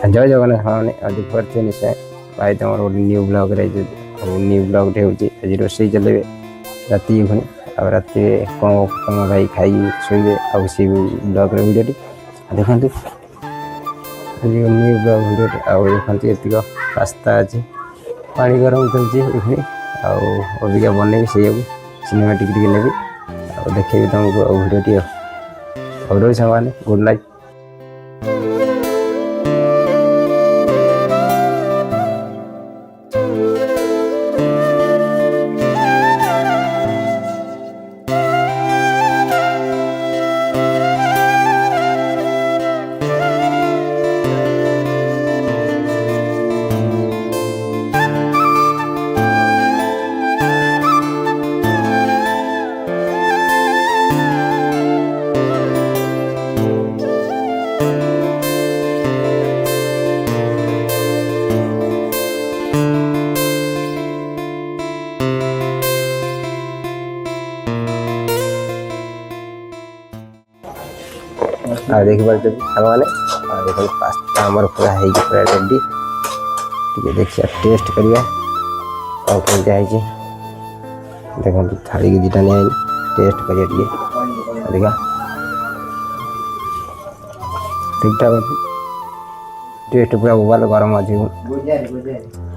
जय जगन्नाथ मैंने देखिए निश्चय भाई तुम गोटे न्यू ब्लॉग न्यू ब्लॉग आज रोसे चलेबे राति पुणी आ राति कौन तुम भाई खाई शोबे आ सी ब्लॉग भिडियो देखु न्यू ब्लॉग भिडियो आ देखते ये पास्ता अच्छे पानी गरम चलती आबिका बनैबी से सिनेमाटिक ने देखेबी तुमको भिडियो रही सामान गुड नाइट। देखिए सामान देख पास्ता आमर पूरा है पूरा रेडी टे देखिए टेस्ट करिया कौन कौन देखो थाली की दुटा नहीं टेस्ट करिए देखा ठीक ठाक टेस्ट पूरा मोबाइल गरम अच्छे।